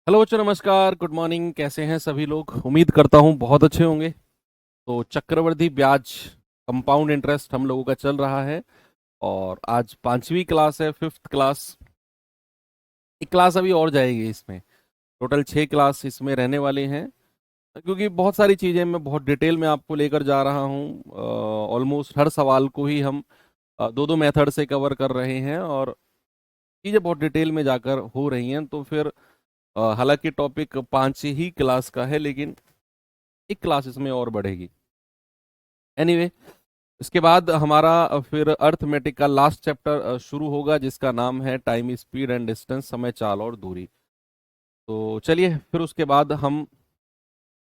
Hello बच्चों, नमस्कार, good morning. कैसे हैं सभी लोग? उम्मीद करता हूँ बहुत अच्छे होंगे। तो चक्रवृद्धि ब्याज, कंपाउंड इंटरेस्ट हम लोगों का चल रहा है और आज पांचवी क्लास है, फिफ्थ क्लास। एक क्लास अभी और जाएगी इसमें। टोटल 6 क्लास इसमें रहने वाली हैं, क्योंकि बहुत सारी चीज़ें मैं बहुत डिटेल में आपको लेकर जा रहा हूँ। ऑलमोस्ट हर सवाल को ही हम दो दो मेथड से कवर कर रहे हैं और चीज़ें बहुत डिटेल में जाकर हो रही हैं। तो फिर हालांकि टॉपिक 5 ही क्लास का है, लेकिन एक क्लास इसमें और बढ़ेगी। एनीवे, इसके बाद हमारा फिर अर्थमेटिक का लास्ट चैप्टर शुरू होगा, जिसका नाम है टाइम, स्पीड एंड डिस्टेंस, समय, चाल और दूरी। तो चलिए फिर उसके बाद हम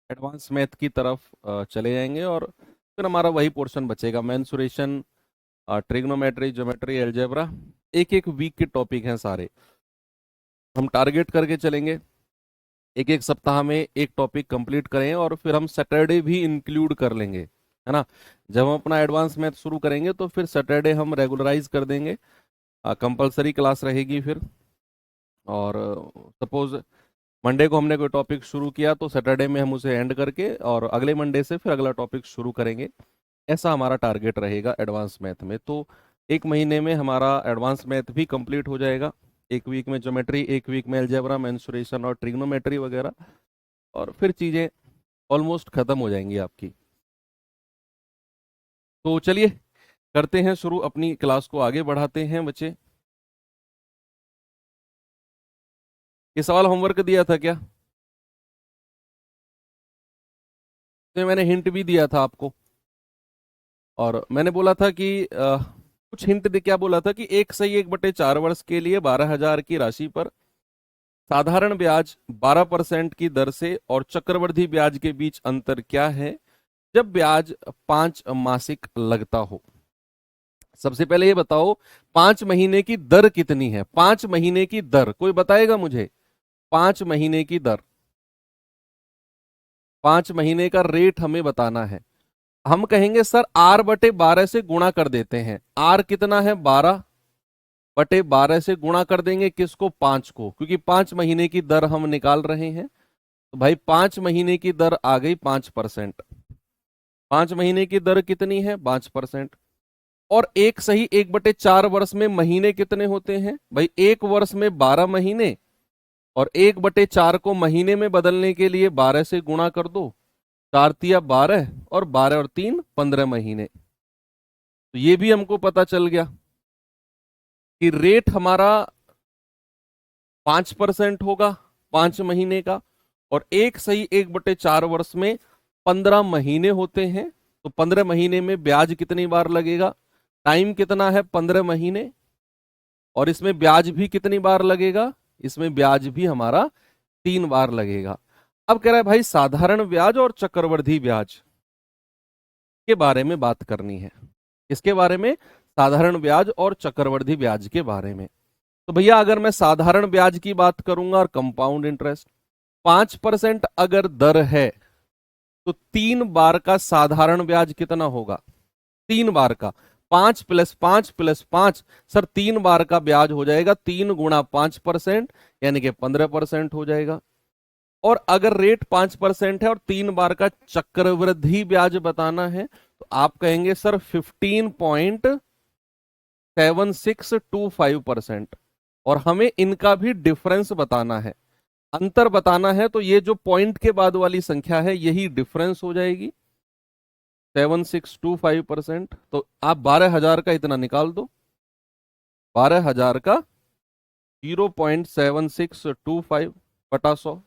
एडवांस मैथ की तरफ चले जाएंगे और फिर हमारा वही पोर्शन बचेगा, मेंसुरेशन, ट्रिग्नोमेट्री, ज्योमेट्री, अलजेब्रा। एक एक वीक के टॉपिक हैं सारे, हम टारगेट करके चलेंगे। एक एक सप्ताह में एक टॉपिक कंप्लीट करें और फिर हम सैटरडे भी इंक्लूड कर लेंगे, है ना। जब हम अपना एडवांस मैथ शुरू करेंगे तो फिर सैटरडे हम रेगुलराइज कर देंगे, कंपलसरी क्लास रहेगी फिर। और सपोज मंडे को हमने कोई टॉपिक शुरू किया तो सैटरडे में हम उसे एंड करके और अगले मंडे से फिर अगला टॉपिक शुरू करेंगे। ऐसा हमारा टारगेट रहेगा एडवांस मैथ में। तो एक महीने में हमारा एडवांस मैथ भी कंप्लीट हो जाएगा। एक वीक में ज्योमेट्री, एक वीक में अलजेब्रा, मेंसुरेशन और ट्रिग्नोमेट्री वगैरह, और फिर चीज़ें ऑलमोस्ट खत्म हो जाएंगी आपकी। तो चलिए करते हैं शुरू, अपनी क्लास को आगे बढ़ाते हैं बच्चे। ये सवाल होमवर्क दिया था क्या? तो मैंने हिंट भी दिया था आपको, और मैंने बोला था कि कुछ हिंट दे, क्या बोला था कि 1/1/4 वर्ष के लिए 12,000 की राशि पर साधारण ब्याज 12% की दर से और चक्रवृद्धि ब्याज के बीच अंतर क्या है जब ब्याज 5 मासिक लगता हो। सबसे पहले ये बताओ, 5 महीने की दर कितनी है? 5 महीने की दर कोई बताएगा मुझे? 5 महीने की दर, 5 महीने का रेट हमें बताना है। हम कहेंगे सर R/12 से गुणा कर देते हैं। आर कितना है? 12/12 से गुणा कर देंगे किसको? 5 को, क्योंकि 5 महीने की दर हम निकाल रहे हैं। तो भाई 5 महीने की दर आ गई 5%। 5 महीने की दर कितनी है? 5%। और 1/1/4 वर्ष में महीने कितने होते हैं भाई? एक वर्ष में 12 महीने, और 1/4 को महीने में बदलने के लिए 12 से गुणा कर दो। 4×3 = 12, और 12 और 3 = 15 महीने। तो ये भी हमको पता चल गया कि रेट हमारा 5% होगा 5 महीने का। और 1/1/4 वर्ष में 15 महीने होते हैं। तो 15 महीने में ब्याज कितनी बार लगेगा? टाइम कितना है? 15 महीने। और इसमें ब्याज भी कितनी बार लगेगा? इसमें ब्याज भी हमारा 3 बार लगेगा। अब कह रहा है भाई साधारण ब्याज और चक्रवृद्धि ब्याज के बारे में बात करनी है। किसके बारे में? साधारण ब्याज और चक्रवृद्धि ब्याज के बारे में। तो भैया अगर मैं साधारण ब्याज की बात करूंगा और कंपाउंड इंटरेस्ट, 5% अगर दर है तो 3 बार का साधारण ब्याज कितना होगा? 3 बार का, 5 + 5 + 5। सर 3 बार का ब्याज हो जाएगा 3 × 5%, यानी कि 15% हो जाएगा। और अगर रेट 5% है और 3 बार का चक्रवृद्धि ब्याज बताना है तो आप कहेंगे सर 15.7625%। और हमें इनका भी डिफरेंस बताना है, अंतर बताना है। तो ये जो पॉइंट के बाद वाली संख्या है यही डिफरेंस हो जाएगी, 7625%। तो आप 12,000 का इतना निकाल दो, 12,000 का 0.7625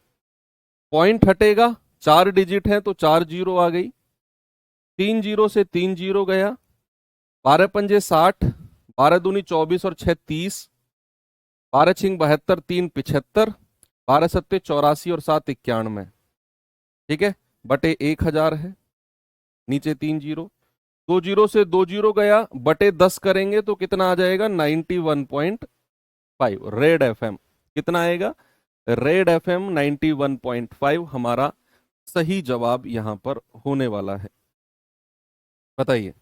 पॉइंट हटेगा, 4 डिजिट है तो 4 जीरो आ गई, 3 जीरो से 3 जीरो गया, 12×5 = 60, 12×2 = 24 और 6 = 30, 12×6 = 72, 3 = 75, 12×7 = 84 और 7 = 91। ठीक है, बटे 1,000 है, नीचे 3 जीरो, 2 जीरो से 2 जीरो गया, बटे 10 करेंगे तो कितना आ जाएगा? 91.5। रेड एफएम कितना आएगा? रेड एफएम 91.5 हमारा सही जवाब यहां पर होने वाला है। बताइए,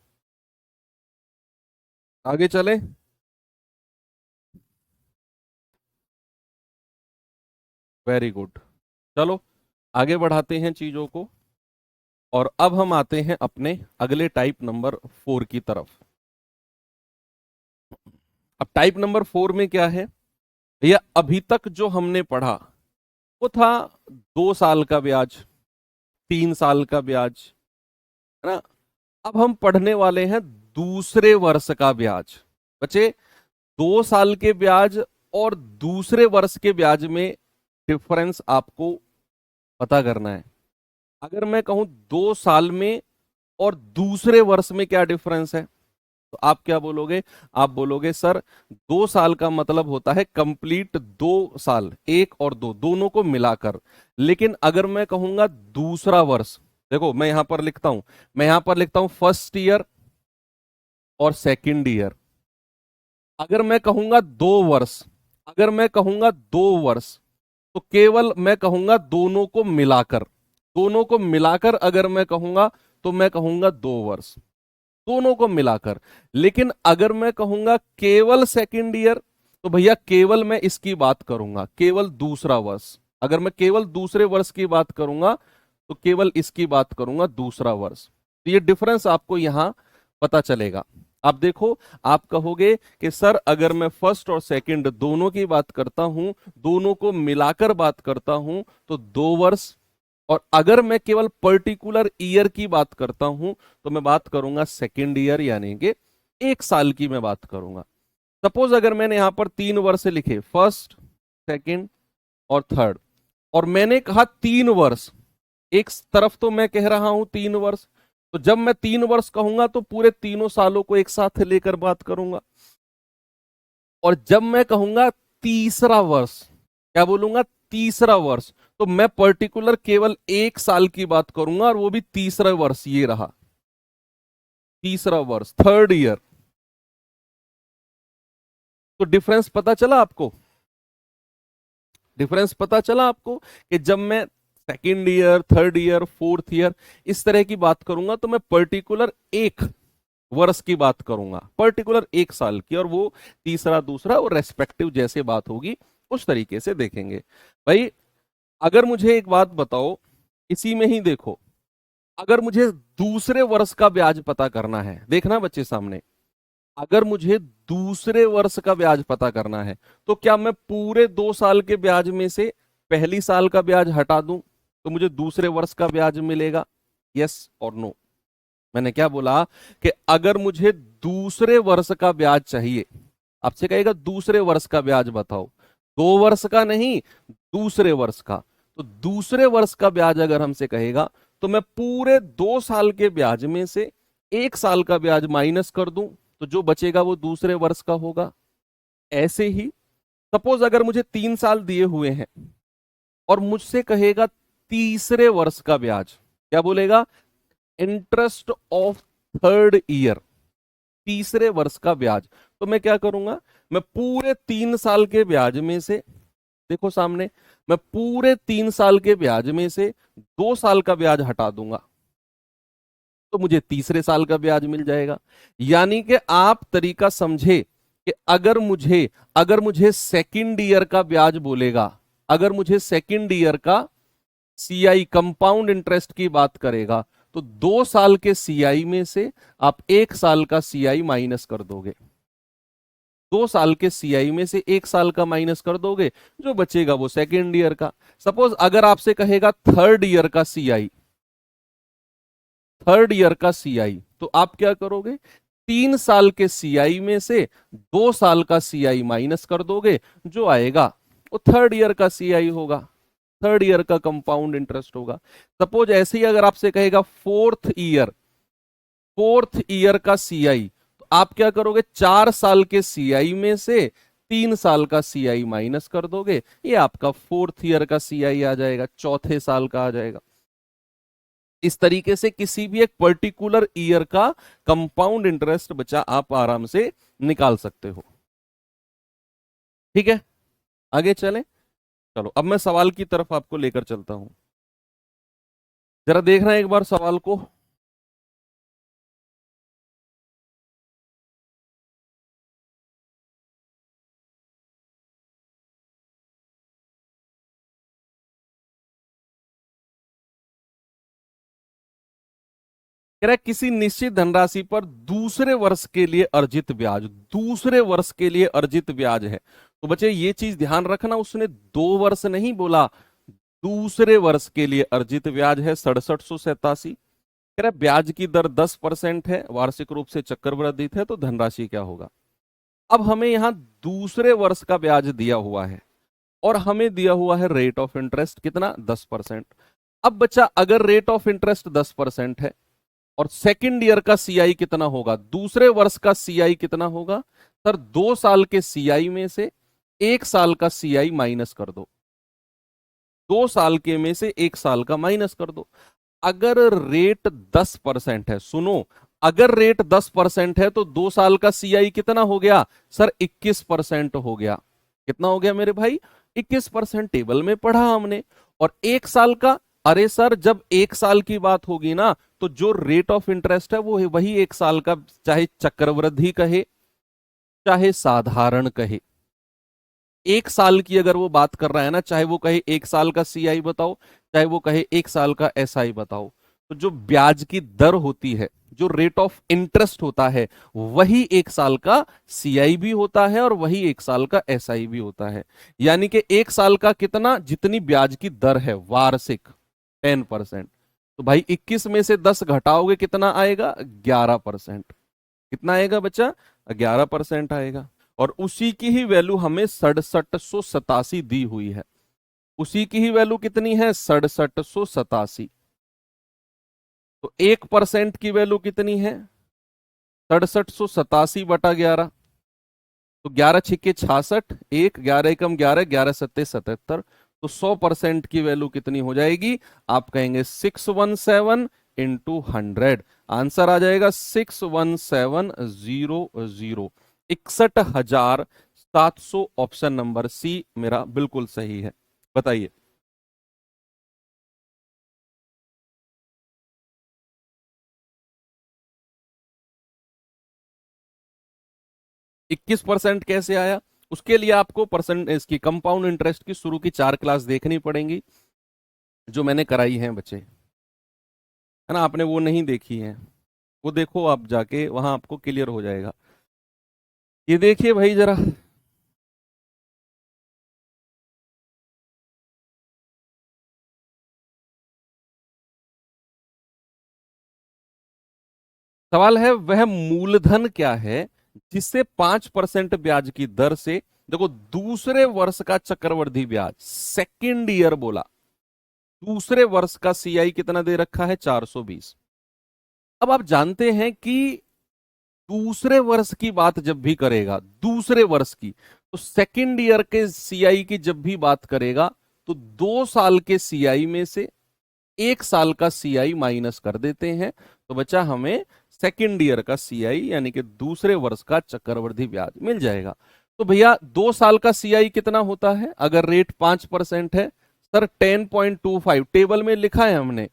आगे चले। Very good. चलो आगे बढ़ाते हैं चीजों को, और अब हम आते हैं अपने अगले टाइप नंबर 4 की तरफ। अब टाइप नंबर 4 में क्या है भैया, अभी तक जो हमने पढ़ा वो था 2 साल का ब्याज, 3 साल का ब्याज, है ना। अब हम पढ़ने वाले हैं दूसरे वर्ष का ब्याज। बच्चे, 2 साल के ब्याज और दूसरे वर्ष के ब्याज में डिफरेंस आपको पता करना है। अगर मैं कहूं 2 साल में और दूसरे वर्ष में क्या डिफरेंस है, तो आप क्या बोलोगे? आप बोलोगे सर 2 साल का मतलब होता है कंप्लीट 2 साल, एक और दो दोनों को मिलाकर। लेकिन अगर मैं कहूंगा दूसरा वर्ष, देखो मैं यहां पर लिखता हूं, मैं यहां पर लिखता हूं फर्स्ट ईयर और सेकंड ईयर। अगर मैं कहूंगा 2 वर्ष, अगर मैं कहूंगा 2 वर्ष, तो केवल मैं कहूंगा दोनों को मिलाकर, दोनों को मिलाकर अगर मैं कहूंगा तो मैं कहूंगा 2 वर्ष, दोनों को मिलाकर। लेकिन अगर मैं कहूंगा केवल सेकंड ईयर, तो भैया केवल मैं इसकी बात करूंगा, केवल दूसरा वर्ष। अगर मैं केवल दूसरे वर्ष की बात करूंगा तो केवल इसकी बात करूंगा, दूसरा वर्ष। तो ये डिफरेंस आपको यहां पता चलेगा। आप देखो, आप कहोगे कि सर अगर मैं फर्स्ट और सेकंड दोनों की बात करता हूं, दोनों को मिलाकर बात करता हूं, तो 2 वर्ष। और अगर मैं केवल पर्टिकुलर ईयर की बात करता हूं तो मैं बात करूंगा सेकेंड ईयर, यानी कि 1 साल की मैं बात करूंगा। सपोज अगर मैंने यहां पर 3 वर्ष लिखे, फर्स्ट, सेकंड और थर्ड, और मैंने कहा 3 वर्ष, एक तरफ तो मैं कह रहा हूं 3 वर्ष, तो जब मैं 3 वर्ष कहूंगा तो पूरे तीनों सालों को एक साथ लेकर बात करूंगा। और जब मैं कहूंगा तीसरा वर्ष, क्या बोलूंगा? तीसरा वर्ष, तो मैं पर्टिकुलर केवल 1 साल की बात करूंगा, और वो भी तीसरा वर्ष, ये रहा तीसरा वर्ष, थर्ड ईयर। तो डिफरेंस पता चला आपको? डिफरेंस पता चला आपको कि जब मैं second year, third year, fourth year इस तरह की बात करूंगा तो मैं पर्टिकुलर एक वर्ष की बात करूंगा, पर्टिकुलर 1 साल की, और वो तीसरा, दूसरा और रेस्पेक्टिव जैसे बात होगी उस तरीके से देखेंगे। भाई अगर मुझे एक बात बताओ, इसी में ही देखो, अगर मुझे दूसरे वर्ष का ब्याज पता करना है, देखना बच्चे सामने, अगर मुझे दूसरे वर्ष का ब्याज पता करना है तो क्या मैं पूरे 2 साल के ब्याज में से पहली साल का ब्याज हटा दूं तो मुझे दूसरे वर्ष का ब्याज मिलेगा? यस और नो? मैंने क्या बोला कि अगर मुझे दूसरे वर्ष का ब्याज चाहिए, आपसे कहेगा दूसरे वर्ष का ब्याज बताओ, 2 वर्ष का नहीं, दूसरे वर्ष का। तो दूसरे वर्ष का ब्याज अगर हमसे कहेगा तो मैं पूरे 2 साल के ब्याज में से 1 साल का ब्याज माइनस कर दूं, तो जो बचेगा वो दूसरे वर्ष का होगा। ऐसे ही सपोज अगर मुझे 3 साल दिए हुए हैं और मुझसे कहेगा तीसरे वर्ष का ब्याज, क्या बोलेगा? इंटरेस्ट ऑफ थर्ड ईयर, तीसरे वर्ष का ब्याज। तो मैं क्या करूंगा, मैं पूरे 3 साल के ब्याज में से, देखो सामने, मैं पूरे 3 साल के ब्याज में से 2 साल का ब्याज हटा दूंगा, तो मुझे तीसरे साल का ब्याज मिल जाएगा। यानी कि आप तरीका समझे कि अगर मुझे सेकंड ईयर का ब्याज बोलेगा, अगर मुझे सेकंड ईयर का सीआई, कंपाउंड इंटरेस्ट की बात करेगा, तो 2 साल के सीआई में से आप 1 साल का सीआई माइनस कर दोगे, 2 साल के सीआई में से 1 साल का माइनस कर दोगे, जो बचेगा वो सेकेंड ईयर का। सपोज अगर आपसे कहेगा थर्ड ईयर का सीआई, थर्ड ईयर का सीआई, तो आप क्या करोगे? 3 साल के सीआई में से 2 साल का सीआई माइनस कर दोगे, जो आएगा वो थर्ड ईयर का सीआई होगा, थर्ड ईयर का कंपाउंड इंटरेस्ट होगा। सपोज ऐसे ही अगर आपसे कहेगा फोर्थ ईयर का सीआई, तो आप क्या करोगे? 4 साल के सीआई में से 3 साल का सीआई माइनस कर दोगे, ये आपका फोर्थ ईयर का सीआई आ जाएगा, चौथे साल का आ जाएगा। इस तरीके से किसी भी एक पर्टिकुलर ईयर का कंपाउंड इंटरेस्ट बचा आप आराम से निकाल सकते हो। ठीक है, आगे चलें। चलो अब मैं सवाल की तरफ आपको लेकर चलता हूं, जरा देखना एक बार सवाल को। कह रहा है किसी निश्चित धनराशि पर दूसरे वर्ष के लिए अर्जित ब्याज, दूसरे वर्ष के लिए अर्जित ब्याज है। तो बच्चे ये चीज ध्यान रखना, उसने 2 वर्ष नहीं बोला, दूसरे वर्ष के लिए अर्जित ब्याज है 6787। कह रहा है ब्याज की दर 10% है, वार्षिक रूप से चक्रवृद्धित है, तो धनराशि क्या होगा। अब हमें यहां दूसरे वर्ष का ब्याज दिया हुआ है और हमें दिया हुआ है रेट ऑफ इंटरेस्ट कितना, 10%। अब बच्चा अगर रेट ऑफ इंटरेस्ट 10% है और सेकेंड ईयर का सीआई कितना होगा, दूसरे वर्ष का सीआई कितना होगा सर, 2 साल के सीआई में से 1 साल का सीआई माइनस कर दो, 2 साल के में से 1 साल का माइनस कर दो। अगर रेट 10% है, सुनो, अगर रेट 10% है तो 2 साल का सीआई कितना हो गया सर, 21% हो गया। कितना हो गया मेरे भाई, 21%, टेबल में पढ़ा हमने। और 1 साल का, अरे सर जब 1 साल की बात होगी ना तो जो रेट ऑफ इंटरेस्ट है वो है वही 1 साल का, चाहे चक्रवृद्धि कहे चाहे साधारण कहे। 1 साल की अगर वो बात कर रहा है ना, चाहे वो कहे 1 साल का सीआई बताओ, चाहे वो कहे 1 साल का एसआई बताओ, तो जो ब्याज की दर होती है, जो रेट ऑफ इंटरेस्ट होता है, वही 1 साल का सीआई भी होता है और वही 1 साल का एसआई भी होता है। यानी कि 1 साल का कितना, जितनी ब्याज की दर है वार्षिक 10%, तो भाई 21 में से 10 घटाओगे कितना आएगा, 11%। कितना आएगा बच्चा, 11% आएगा। और उसी की ही वैल्यू हमें 6787 दी हुई है, उसी की ही वैल्यू कितनी है, 6787। तो 1% की वैल्यू कितनी है, 6787/11। तो 11×6 = 66, 1, 11 × 11, 11×7 = 77। तो 100% की वैल्यू कितनी हो जाएगी, आप कहेंगे 617 × 100। आंसर आ जाएगा 61700, 61,700। ऑप्शन नंबर सी मेरा बिल्कुल सही है। बताइए। 21% कैसे आया, उसके लिए आपको परसेंट इसकी कंपाउंड इंटरेस्ट की शुरू की 4 क्लास देखनी पड़ेंगी जो मैंने कराई हैं बच्चे, है ना। आपने वो नहीं देखी है, वो देखो आप जाके, वहां आपको क्लियर हो जाएगा। ये देखिए भाई जरा, सवाल है वह मूलधन क्या है जिससे 5% ब्याज की दर से, देखो दूसरे वर्ष का चक्रवृद्धि ब्याज, सेकेंड ईयर बोला, दूसरे वर्ष का सीआई कितना दे रखा है, 420। अब आप जानते हैं कि दूसरे वर्ष की बात जब भी करेगा, दूसरे वर्ष की, तो सेकेंड ईयर के सीआई की जब भी बात करेगा तो 2 साल के सीआई में से 1 साल का सीआई माइनस कर देते हैं। तो बच्चा हमें सेकेंड ईयर का सीआई यानी कि दूसरे वर्ष का चक्रवृद्धि ब्याज मिल जाएगा। तो भैया 2 साल का सीआई कितना होता है, अगर रेट 5% है सर 10.25 टेबल में लिखा है हमने,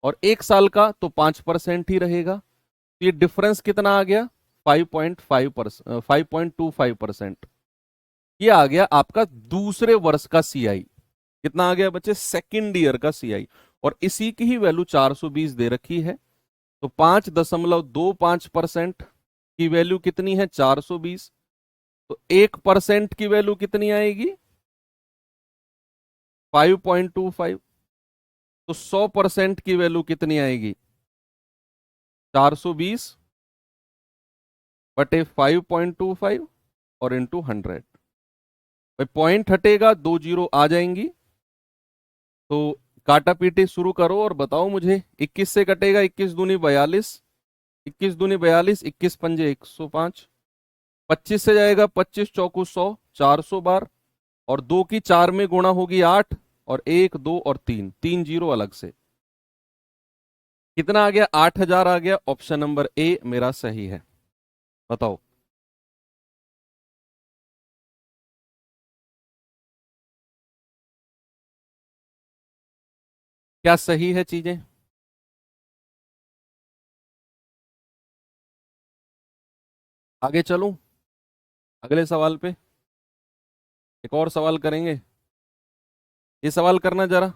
और 1 साल का तो 5% ही रहेगा। तो ये डिफरेंस कितना आ गया, 5.5%, 5.25%। ये आ गया आपका दूसरे वर्ष का सीआई। कितना आ गया बच्चे, सेकेंड ईयर का सीआई। और इसी की ही वैल्यू 420 दे रखी है, तो 5.25% की वैल्यू कितनी है, 420। तो 1% की वैल्यू कितनी आएगी, 5.25। तो 100% की वैल्यू कितनी आएगी, 420/5.25 और इंटू 100। भाई पॉइंट हटेगा, 2 जीरो आ जाएंगी, तो काटा पीटी शुरू करो और बताओ मुझे। 21 से कटेगा, 21 दूनी 42, 21 दूनी 42, 21 पंजे 105। 25 से जाएगा, 25 चौकू 100, 400 बार, और 2 की 4 में गुणा होगी 8, और 1 2 और 3, 3 जीरो अलग से। कितना आ गया, 8000 आ गया। ऑप्शन नंबर ए मेरा सही है। बताओ। क्या सही है चीजें। आगे चलूं अगले सवाल पे, एक और सवाल करेंगे। ये सवाल करना जरा।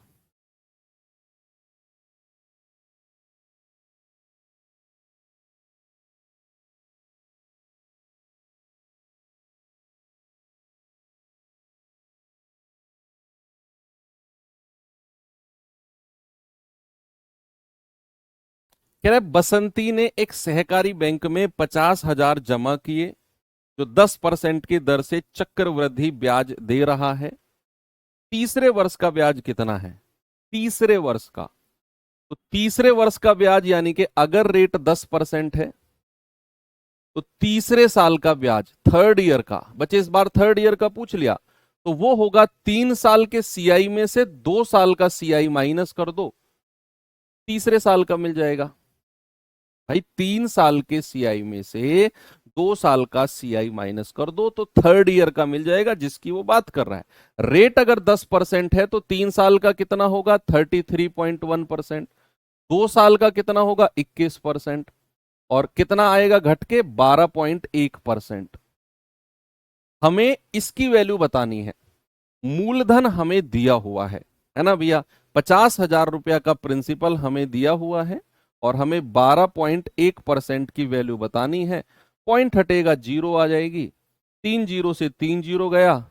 कह रहे बसंती ने एक सहकारी बैंक में 50,000 जमा किए जो 10% की दर से चक्रवृद्धि ब्याज दे रहा है। तीसरे वर्ष का ब्याज कितना है? तीसरे वर्ष का, तो तीसरे वर्ष का ब्याज यानी कि अगर रेट 10% है तो तीसरे साल का ब्याज, थर्ड ईयर का, बच्चे इस बार थर्ड ईयर का पूछ लिया, तो वो होगा 3 साल के सीआई में से 2 साल का सीआई माइनस कर दो, तीसरे साल का मिल जाएगा। भाई 3 साल के सीआई में से 2 साल का सीआई माइनस कर दो तो थर्ड ईयर का मिल जाएगा जिसकी वो बात कर रहा है। रेट अगर 10% है तो 3 साल का कितना होगा? 33.1%। 2 साल का कितना होगा? 21%। और कितना आएगा घट के? 12.1%। हमें इसकी वैल्यू बतानी है। मूलधन हमें दिया हुआ है ना भैया? 50,000 रुपया का प्रिंसिपल हमें दिया हुआ है और हमें 12.1% की वैल्यू बतानी है। पॉइंट हटेगा, जीरो आ जाएगी, 3 जीरो से 3 जीरो गया,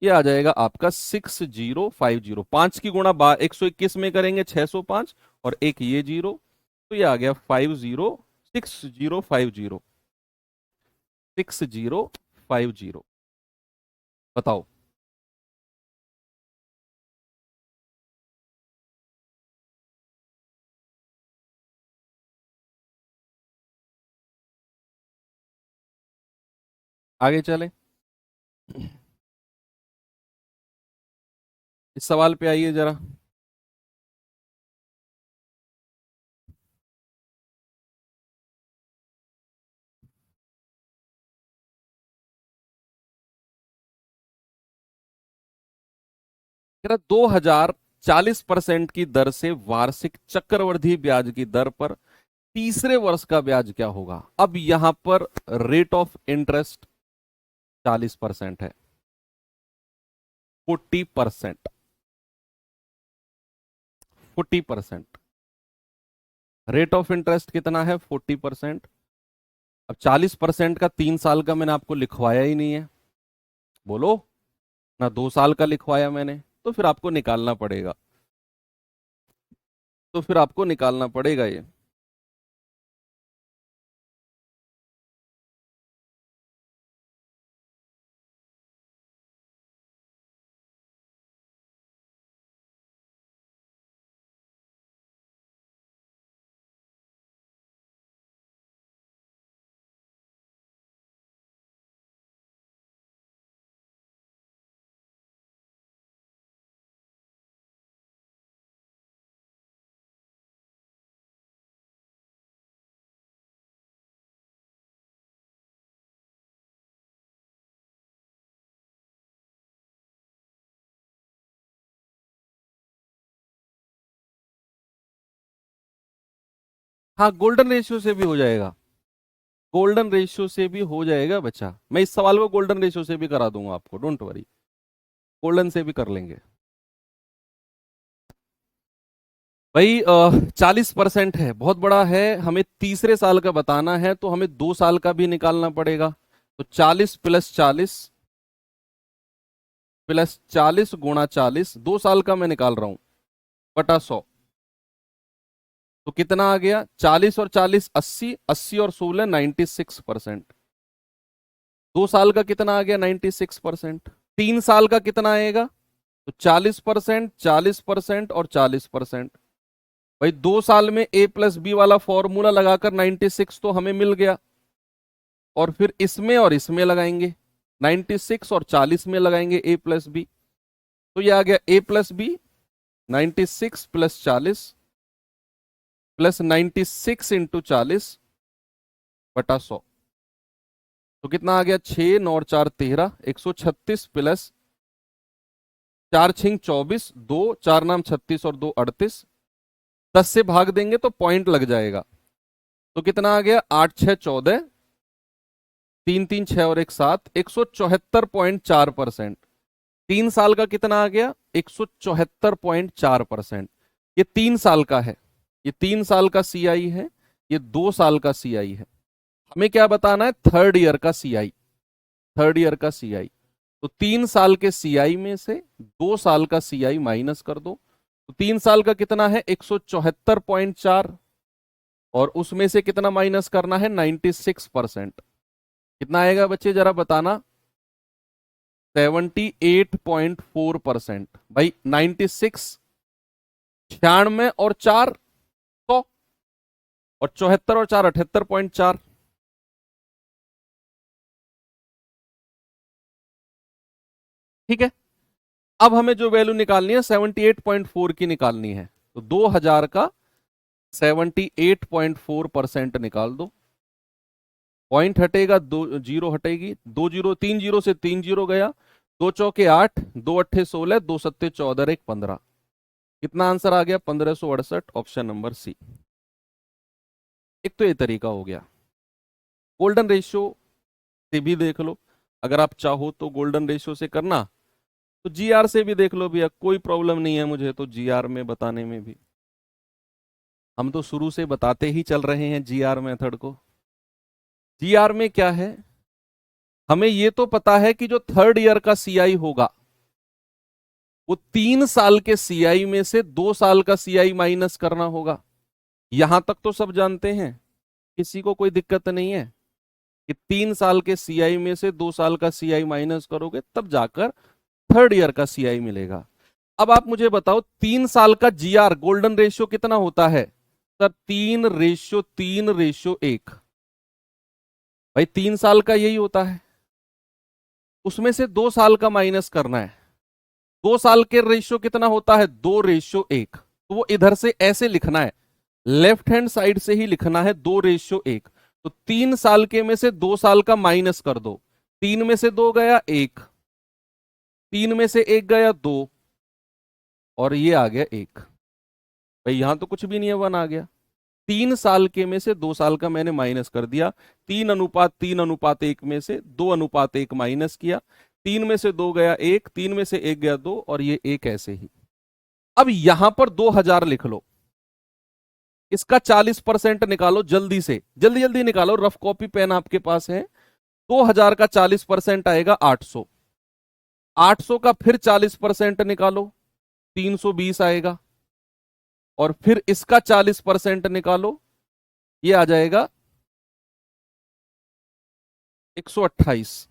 ये आ जाएगा आपका 6050। 5 की गुणा 121 में करेंगे 605 और एक ये जीरो, तो ये आ गया 6050। 6050 बताओ। आगे चले, इस सवाल पे आइए जरा। कह रहा 2040% की दर से वार्षिक चक्रवृद्धि ब्याज की दर पर तीसरे वर्ष का ब्याज क्या होगा? अब यहां पर रेट ऑफ इंटरेस्ट 40% है, 40%, 40%। रेट ऑफ इंटरेस्ट कितना है? 40%। अब 40% का 3 साल का मैंने आपको लिखवाया ही नहीं है, बोलो ना, 2 साल का लिखवाया मैंने, तो फिर आपको निकालना पड़ेगा, तो फिर आपको निकालना पड़ेगा ये। हाँ, गोल्डन रेशियो से भी हो जाएगा, गोल्डन रेशियो से भी हो जाएगा बच्चा। मैं इस सवाल को गोल्डन रेशियो से भी करा दूंगा आपको, डोंट वरी, गोल्डन से भी कर लेंगे। भाई 40% है, बहुत बड़ा है, हमें तीसरे साल का बताना है तो हमें 2 साल का भी निकालना पड़ेगा। तो 40 + 40 गुणा 40, 2 साल का मैं निकाल रहा हूं, बटा 100, तो कितना आ गया? 40 और 40 80, 80 और 16 96%। 2 साल का कितना आ गया? 96%। 3 साल का कितना आएगा? तो 40%, 40% और 40%। भाई 2 साल में A+B वाला फॉर्मूला लगाकर 96 तो हमें मिल गया, और फिर इसमें और इसमें लगाएंगे, 96 और 40 में लगाएंगे A+B, तो ये आ गया A+B 96 + 40 + 96 × 40 बटा 100, तो कितना आ गया? 6 9 और 4 13, 136 प्लस 4 6 24, 2 4 नाम 36 और 2 38, 10 से भाग देंगे तो पॉइंट लग जाएगा, तो कितना आ गया? 8 6 14, 3 3 6 और 1 7, 174.4%। 3 साल का कितना आ गया? 174.4%। ये 3 साल का है, ये 3 साल का सीआई है, ये 2 साल का सीआई है। हमें क्या बताना है? थर्ड ईयर का सीआई, थर्ड ईयर का सीआई। तो 3 साल के सीआई में से 2 साल का सीआई माइनस कर दो, तो 3 साल का कितना है? 174.4, और उसमें से कितना माइनस करना है, 96%। कितना आएगा बच्चे जरा बताना, 78.4%। भाई 96, 96 और 4 100, और 74 और 4 78.4। ठीक है, अब हमें जो वैल्यू निकालनी है 78.4 की निकालनी है, तो 2000 का 78.4% निकाल दो। पॉइंट हटेगा, दो जीरो हटेगी, दो जीरो, तीन जीरो से तीन जीरो गया, दो चौके 8, दो अट्ठे 16, दो सत्ते 14, एक 15। कितना आंसर आ गया, 1568, ऑप्शन नंबर सी। एक तो ये तरीका हो गया। गोल्डन रेशियो से भी देख लो, अगर आप चाहो तो गोल्डन रेशियो से करना, तो जीआर से भी देख लो भैया, कोई प्रॉब्लम नहीं है मुझे तो जीआर में बताने में भी। हम तो शुरू से बताते ही चल रहे हैं जीआर मेथड को। जीआर में क्या है, हमें ये तो पता है कि जो थर्ड ईयर का सीआई होगा वो 3 साल के सीआई में से 2 साल का सीआई माइनस करना होगा। यहां तक तो सब जानते हैं, किसी को कोई दिक्कत नहीं है कि 3 साल के सीआई में से 2 साल का सीआई माइनस करोगे तब जाकर थर्ड ईयर का सीआई मिलेगा। अब आप मुझे बताओ 3 साल का जीआर गोल्डन रेशियो कितना होता है सर, 3:3:1। भाई 3 साल का यही होता है, उसमें से 2 साल का माइनस करना है। 2 साल के रेशियो कितना होता है, 2:1, तो वो इधर से ऐसे लिखना है, लेफ्ट हैंड साइड से ही लिखना है 2:1। तो 3 साल के में से 2 साल का माइनस कर दो, 3 में से 2 गया 1, 3 में से 1 गया 2, और ये आ गया 1। भाई यहां तो कुछ भी नहीं है, 1 आ गया। 3 साल के में से 2 साल का मैंने माइनस कर दिया, 3:3:1 में से 2:1 माइनस किया, 3 में से 2 गया 1, 3 में से 1 गया 2, और ये 1 ऐसे ही। अब यहां पर 2000 लिख लो, इसका 40% निकालो, जल्दी से जल्दी जल्दी निकालो, रफ कॉपी पेन आपके पास है। 2000 का 40% आएगा 800, 800 का फिर 40% निकालो, 320 आएगा, और फिर इसका 40% निकालो, ये आ जाएगा 128।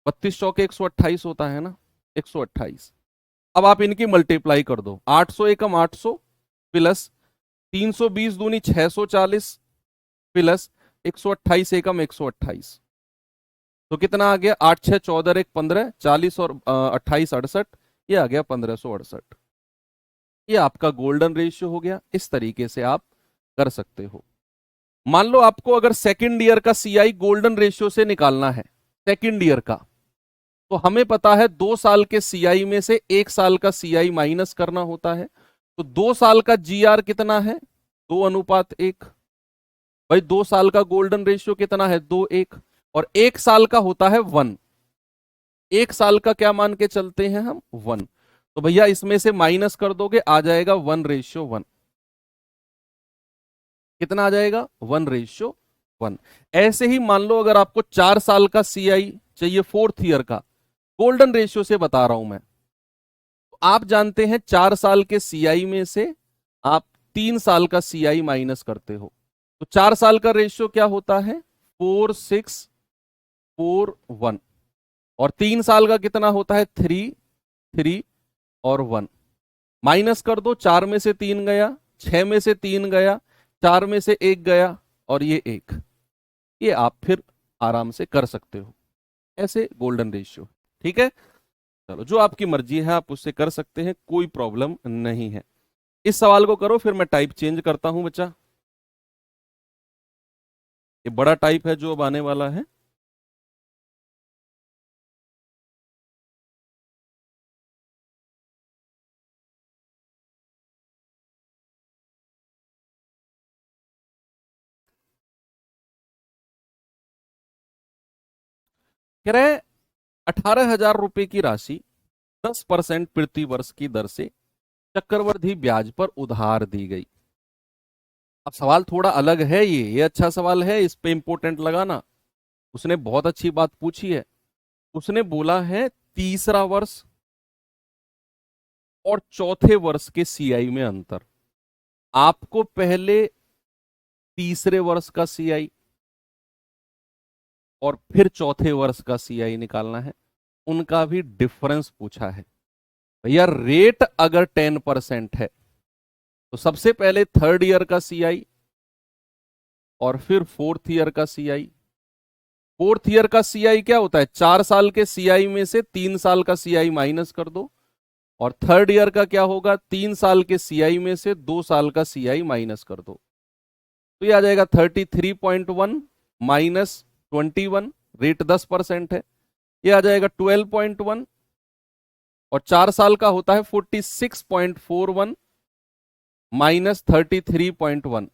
32 चौके 128 होता है ना, 128। अब आप इनकी मल्टीप्लाई कर दो, 800 एकम 800 प्लस 320 दूनी 640 प्लस 128 एकम 128, तो कितना आ गया, 8 6 14 1 15, 40 और 28 68, ये आ गया 1568। ये आपका गोल्डन रेशियो हो गया। इस तरीके से आप कर सकते हो। मान लो आपको अगर सेकंड ईयर का सीआई गोल्डन रेशियो से निकालना है, सेकंड ईयर का, तो हमें पता है 2 साल के सीआई में से 1 साल का सीआई माइनस करना होता है। तो 2 साल का जीआर कितना है, 2:1। भाई 2 साल का गोल्डन रेशियो कितना है, 2:1, और 1 साल का होता है 1। 1 साल का क्या मान के चलते हैं हम, 1। तो भैया इसमें से माइनस कर दोगे, आ जाएगा 1:1। कितना आ जाएगा, 1:1। ऐसे ही मान लो अगर आपको 4 साल का सीआई चाहिए फोर्थ ईयर का, गोल्डन रेशियो से बता रहा हूं मैं, तो आप जानते हैं 4 साल के सीआई में से आप 3 साल का सीआई माइनस करते हो, तो 4 साल का रेशियो क्या होता है, 4:6:4:1, और 3 साल का कितना होता है, 3:3:1। माइनस कर दो, 4 में से 3 गया, 6 में से 3 गया, 4 में से 1 गया, और ये 1। ये आप फिर आराम से कर सकते हो, ऐसे गोल्डन रेशियो। ठीक है, चलो जो आपकी मर्जी है आप उससे कर सकते हैं, कोई प्रॉब्लम नहीं है। इस सवाल को करो, फिर मैं टाइप चेंज करता हूं बच्चा। ये बड़ा टाइप है जो अब आने वाला है। कह रहे 18,000 रुपए की राशि 10% प्रति वर्ष की दर से चक्रवृद्धि ब्याज पर उधार दी गई। अब सवाल थोड़ा अलग है, ये अच्छा सवाल है, इस पे इंपोर्टेंट लगाना। उसने बहुत अच्छी बात पूछी है। उसने बोला है तीसरा वर्ष और चौथे वर्ष के सीआई में अंतर। आपको पहले तीसरे वर्ष का सीआई और फिर चौथे वर्ष का सीआई निकालना है, उनका भी डिफरेंस पूछा है। भैया रेट अगर 10% है तो सबसे पहले थर्ड ईयर का सीआई और फिर फोर्थ ईयर का सीआई। फोर्थ ईयर का सीआई क्या होता है, 4 साल के सीआई में से 3 साल का सीआई माइनस कर दो, और थर्ड ईयर का क्या होगा, 3 साल के सीआई में से 2 साल का सीआई माइनस कर दो। तो ये आ जाएगा 33.1 माइनस 21, रेट 10% है, ये आ जाएगा 12.1, और 4 साल का होता है 46.41 माइनस 33.1,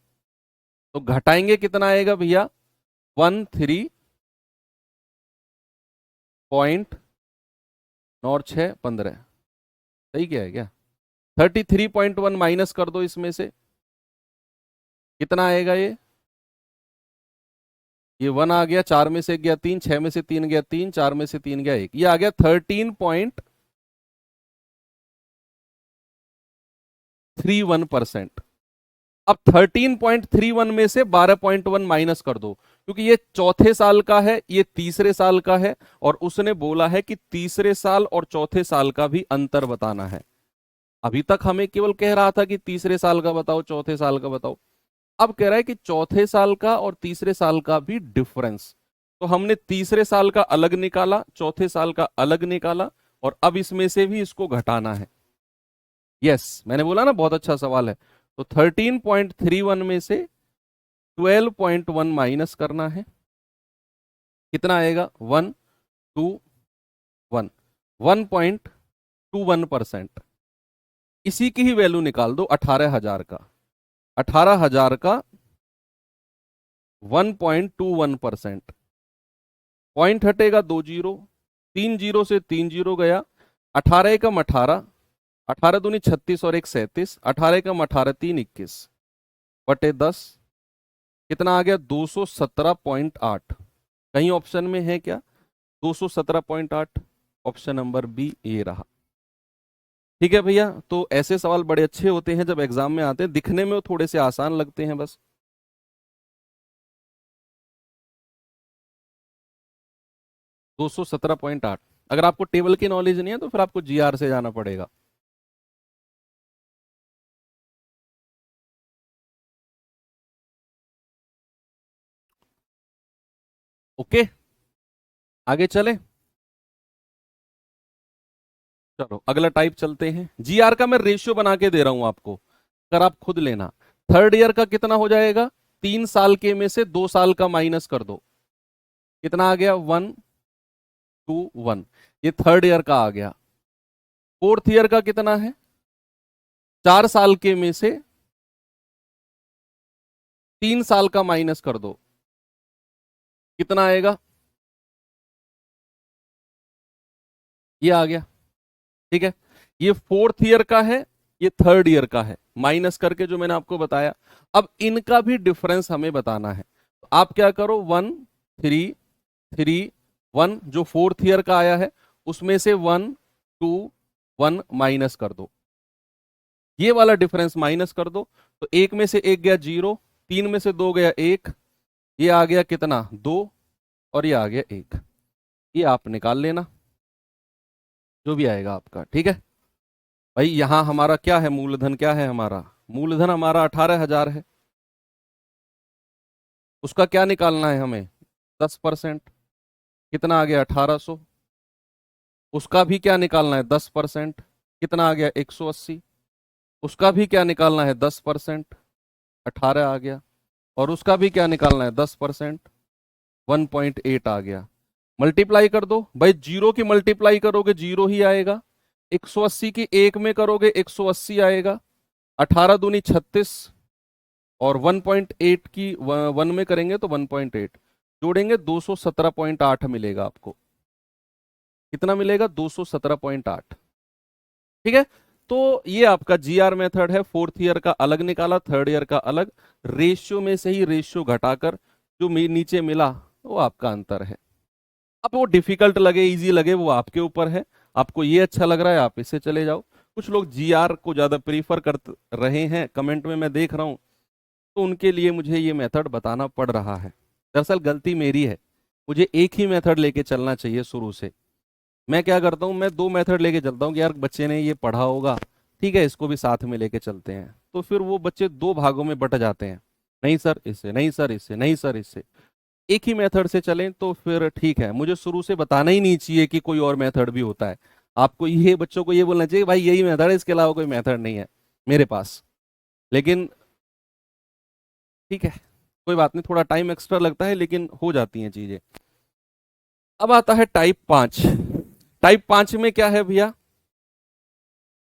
तो घटाएंगे कितना आएगा भैया, 13.0615। सही क्या है क्या, 33.1 माइनस कर दो इसमें से, कितना आएगा ये 1 आ गया, 4 में से 1 गया 3, 6 में से 3 गया 3, 4 में से 3 गया 1, ये आ गया 13.31%। अब 13.31 में से 12.1 माइनस कर दो, क्योंकि ये चौथे साल का है, ये तीसरे साल का है, और उसने बोला है कि तीसरे साल और चौथे साल का भी अंतर बताना है। अभी तक हमें केवल कह रहा था कि तीसरे साल का बताओ, चौथे साल का बताओ, अब कह रहा है कि चौथे साल का और तीसरे साल का भी डिफरेंस। तो हमने तीसरे साल का अलग निकाला, चौथे साल का अलग निकाला, और अब इसमें से भी इसको घटाना है। यस, मैंने बोला ना बहुत अच्छा सवाल है। तो 13.31 में से 12.1 माइनस करना है, कितना आएगा, 121, 1.21%। इसी की ही वैल्यू निकाल दो 18,000 का, 18,000 का 1.21%, पॉइंट हटेगा 2 जीरो, 3 जीरो से 3 जीरो गया, 18 एकम 18, 18 दूनी 36 और 1 37, 18 एकम 18 3 21 बटे 10, कितना आ गया, 217.8। कहीं ऑप्शन में है क्या 217.8, ऑप्शन नंबर बी ये रहा। ठीक है भैया, तो ऐसे सवाल बड़े अच्छे होते हैं जब एग्जाम में आते हैं, दिखने में वो थोड़े से आसान लगते हैं बस। 217.8, अगर आपको टेबल की नॉलेज नहीं है तो फिर आपको जीआर से जाना पड़ेगा। ओके, आगे चले, चलो अगला टाइप चलते हैं। जीआर का मैं रेशियो बना के दे रहा हूं आपको, अगर आप खुद लेना। थर्ड ईयर का कितना हो जाएगा, 3 साल के में से 2 साल का माइनस कर दो, कितना आ गया, 121, ये थर्ड ईयर का आ गया। फोर्थ ईयर का कितना है, 4 साल के में से 3 साल का माइनस कर दो, कितना आएगा, ये आ गया। ठीक है, ये फोर्थ ईयर का है, ये थर्ड ईयर का है, माइनस करके जो मैंने आपको बताया। अब इनका भी डिफरेंस हमें बताना है, तो आप क्या करो, 1 3 3 1 जो फोर्थ ईयर का आया है उसमें से 1 2 1 माइनस कर दो, ये वाला डिफरेंस माइनस कर दो, तो 1 में से 1 गया 0, 3 में से 2 गया 1, ये आ गया कितना, 2, और ये आ गया 1, ये आप निकाल लेना जो भी आएगा आपका। ठीक है भाई, यहां हमारा क्या है, मूलधन क्या है हमारा, मूलधन हमारा 18,000 है, उसका क्या निकालना है हमें, 10%, कितना आ गया, 1800। उसका भी क्या निकालना है, 10%, कितना आ गया, 180। उसका भी क्या निकालना है, 10%, 18 आ गया। और उसका भी क्या निकालना है, 10%, 1.8 आ गया। मल्टीप्लाई कर दो भाई, जीरो की मल्टीप्लाई करोगे जीरो ही आएगा, 180 की 1 में करोगे 180 आएगा, 18 दूनी 36, और 1.8 की 1 में करेंगे तो 1.8, जोड़ेंगे 217.8 मिलेगा आपको, कितना मिलेगा, 217.8। ठीक है, तो ये आपका जीआर मेथड है, फोर्थ ईयर का अलग निकाला, थर्ड ईयर का अलग, रेशियो में से ही रेशियो घटाकर जो नीचे मिला वो आपका अंतर है। अब वो डिफिकल्ट लगे इजी लगे वो आपके ऊपर है, आपको ये अच्छा लग रहा है आप इससे चले जाओ। कुछ लोग जीआर को ज्यादा प्रीफर कर रहे हैं, कमेंट में मैं देख रहा हूं, तो उनके लिए मुझे ये मेथड बताना पड़ रहा है। दरअसल गलती मेरी है, मुझे एक ही मेथड लेके चलना चाहिए शुरू से। मैं क्या करता हूँ, मैं दो मेथड लेके चलता हूँ कि यार बच्चे ने ये पढ़ा होगा, ठीक है इसको भी साथ में लेके चलते हैं, तो फिर वो बच्चे दो भागों में बट जाते हैं। नहीं सर इससे, नहीं सर इससे, नहीं सर इससे। एक ही मेथड से चलें तो फिर ठीक है। मुझे शुरू से बताना ही नहीं चाहिए कि कोई और मेथड भी होता है। आपको ये बच्चों को ये बोलना चाहिए भाई यही मेथड है, इसके अलावा कोई मेथड नहीं है मेरे पास। लेकिन ठीक है, कोई बात नहीं, थोड़ा टाइम एक्स्ट्रा लगता है लेकिन हो जाती हैं चीजें। अब आता है टाइप 5। टाइप 5 में क्या है भैया,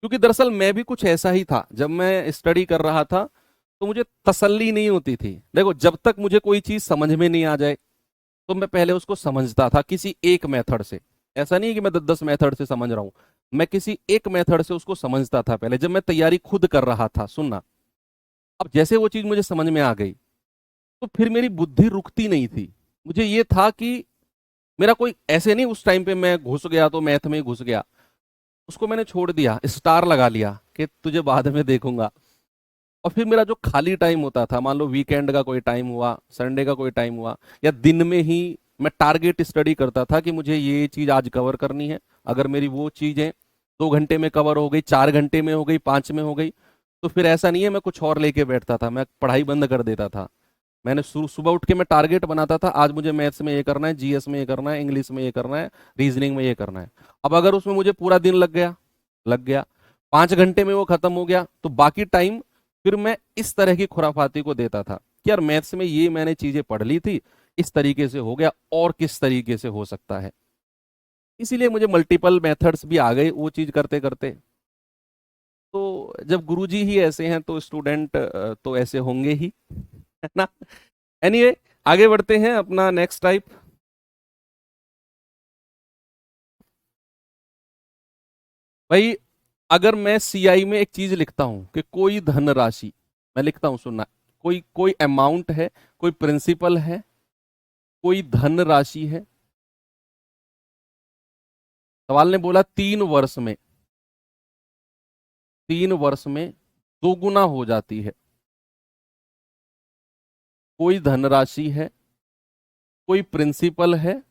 क्योंकि दरअसल मैं भी कुछ ऐसा ही था जब मैं स्टडी कर रहा था, तो मुझे तसल्ली नहीं होती थी। देखो जब तक मुझे कोई चीज समझ में नहीं आ जाए तो मैं पहले उसको समझता था किसी एक मेथड से। ऐसा नहीं है कि मैं 10 मेथड से समझ रहा हूं, मैं किसी एक मेथड से उसको समझता था पहले, जब मैं तैयारी खुद कर रहा था। सुनना, अब जैसे वो चीज मुझे समझ में आ गई तो फिर मेरी बुद्धि रुकती नहीं थी। मुझे ये था कि मेरा कोई ऐसे नहीं, उस टाइम पे मैं घुस गया तो मैथ में घुस गया, उसको मैंने छोड़ दिया, स्टार लगा लिया कि तुझे बाद में देखूंगा। और फिर मेरा जो खाली टाइम होता था, मान लो वीकेंड का कोई टाइम हुआ, संडे का कोई टाइम हुआ, या दिन में ही मैं टारगेट स्टडी करता था कि मुझे ये चीज आज कवर करनी है। अगर मेरी वो चीजें 2 घंटे में कवर हो गई, 4 घंटे में हो गई, 5 में हो गई, तो फिर ऐसा नहीं है मैं कुछ और लेके बैठता था, मैं पढ़ाई बंद कर देता था। मैंने सुबह उठ के मैं टारगेट बनाता था, आज मुझे मैथ्स में ये करना है, जीएस में ये करना है, इंग्लिश में ये करना है, रीजनिंग में ये करना है। अब अगर उसमें मुझे पूरा दिन लग गया 5 घंटे में वो खत्म हो गया, तो बाकी टाइम फिर मैं इस तरह की खुराफाती को देता था कि यार मैथ्स में ये मैंने चीजें पढ़ ली थी, इस तरीके से हो गया, और किस तरीके से हो सकता है। इसीलिए मुझे मल्टीपल मेथड्स भी आ गए वो चीज करते करते। तो जब गुरुजी ही ऐसे हैं तो स्टूडेंट तो ऐसे होंगे ही, है ना। एनीवे, आगे बढ़ते हैं अपना नेक्स्ट टाइप। भाई अगर मैं सीआई में एक चीज लिखता हूं कि कोई धनराशि, मैं लिखता हूं, सुनना, कोई कोई अमाउंट है, कोई प्रिंसिपल है, कोई धनराशि है। सवाल ने बोला 3 वर्ष में, 3 वर्ष में दोगुना हो जाती है। कोई धनराशि है, कोई प्रिंसिपल है,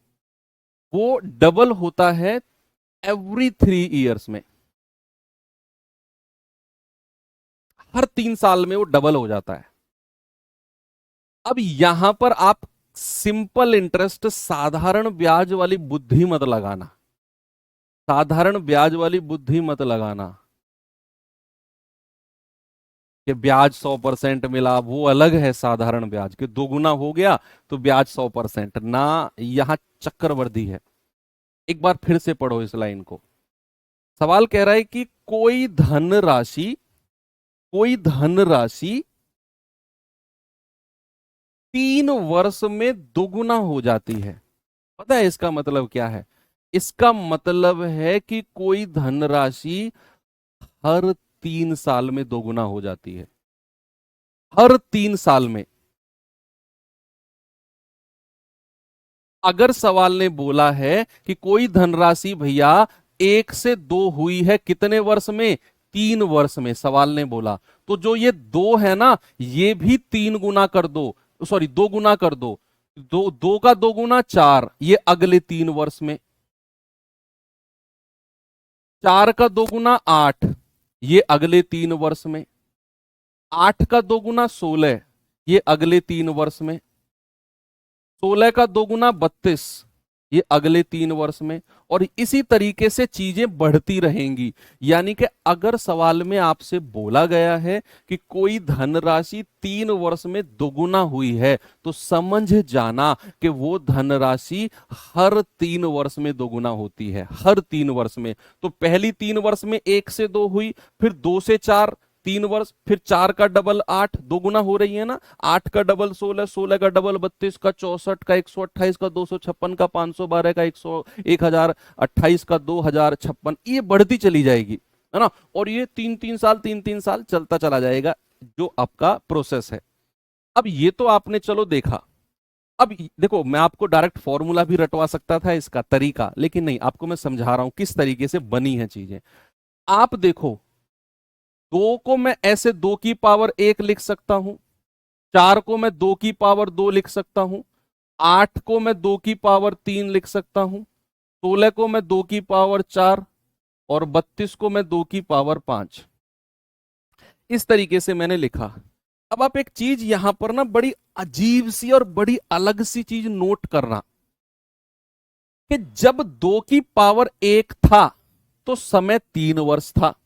वो डबल होता है एवरी 3 इयर्स में। हर 3 साल में वो डबल हो जाता है। अब यहां पर आप सिंपल इंटरेस्ट, साधारण ब्याज वाली बुद्धि मत लगाना, साधारण ब्याज वाली बुद्धि मत लगाना कि ब्याज 100% मिला, वो अलग है। साधारण ब्याज के दोगुना हो गया तो ब्याज 100% ना, यहां चक्रवृद्धि है। एक बार फिर से पढ़ो इस लाइन को। सवाल कह रहा है कि कोई धनराशि 3 वर्ष में दोगुना हो जाती है। पता है इसका मतलब क्या है? इसका मतलब है कि कोई धनराशि हर 3 साल में दोगुना हो जाती है, हर 3 साल में। अगर सवाल ने बोला है कि कोई धनराशि भैया 1 से 2 हुई है कितने वर्ष में? 3 वर्ष में, सवाल ने बोला। तो जो ये 2 है ना, ये भी 3 गुना कर दो, सॉरी 2 गुना कर दो। दो, 2 का 2 गुना 4, ये अगले 3 वर्ष में। 4 का 2 गुना 8, ये अगले 3 वर्ष में। 8 का 2 गुना 16, ये अगले 3 वर्ष में। 16 का 2 गुना 32, ये अगले 3 वर्ष में। और इसी तरीके से चीजें बढ़ती रहेंगी। यानी कि अगर सवाल में आपसे बोला गया है कि कोई धनराशि 3 वर्ष में दोगुना हुई है, तो समझ जाना कि वो धनराशि हर 3 वर्ष में दोगुना होती है, हर 3 वर्ष में। तो पहली 3 वर्ष में 1 से 2 हुई, फिर 2 से 4, 3 वर्ष, फिर 4 का डबल 8, दोगुना हो रही है ना। 8 का डबल 16, 16 का डबल 32, का 64, का 128, का 256, का 512, का 1028, का 2056, ये बढ़ती चली जाएगी, है ना। और ये 3 3 साल, 3 3 साल चलता चला जाएगा, जो आपका प्रोसेस है। अब ये तो आपने चलो देखा। अब देखो, मैं आपको डायरेक्ट फॉर्मूला भी रटवा सकता था, इसका तरीका, लेकिन नहीं, आपको मैं समझा रहा हूं किस तरीके से बनी है चीजें। आप देखो, 2 को मैं ऐसे 2 की पावर 1 लिख सकता हूं, 4 को मैं 2 की पावर 2 लिख सकता हूं, 8 को मैं 2 की पावर 3 लिख सकता हूं, 16 को मैं 2 की पावर 4 और 32 को मैं 2 की पावर 5। इस तरीके से मैंने लिखा। अब आप एक चीज यहां पर ना बड़ी अजीब सी और बड़ी अलग सी चीज नोट करना, कि जब 2 की पावर 1 था तो समय 3 वर्ष था।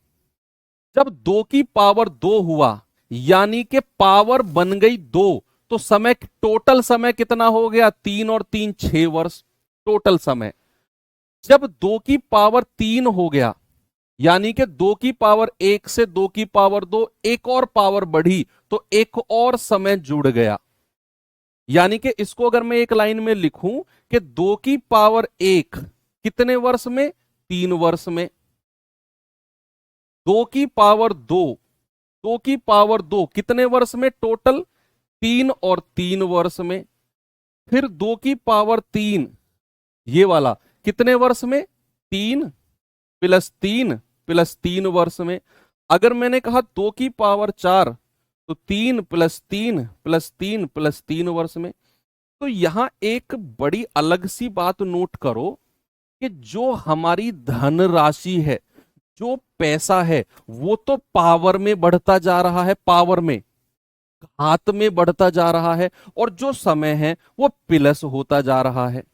जब 2 की पावर 2 हुआ यानी कि पावर बन गई 2, तो समय, टोटल समय कितना हो गया? 3 और 3 6 वर्ष टोटल समय। जब 2 की पावर 3 हो गया यानी कि 2 की पावर 1 से 2 की पावर 2 एक और पावर बढ़ी, तो एक और समय जुड़ गया। यानी कि इसको अगर मैं एक लाइन में लिखूं कि 2 की पावर 1 कितने वर्ष में? 3 वर्ष में। 2 की पावर 2, 2 की पावर 2 कितने वर्ष में टोटल? 3 और 3 वर्ष में। फिर 2 की पावर 3 ये वाला कितने वर्ष में? 3 प्लस 3 प्लस 3 वर्ष में। अगर मैंने कहा 2 की पावर 4 तो 3 प्लस 3 प्लस 3 प्लस 3 वर्ष में। तो यहां एक बड़ी अलग सी बात नोट करो कि जो हमारी धन राशि है, जो पैसा है, वो तो पावर में बढ़ता जा रहा है, पावर में, हाथ में बढ़ता जा रहा है, और जो समय है वो प्लस होता जा रहा है।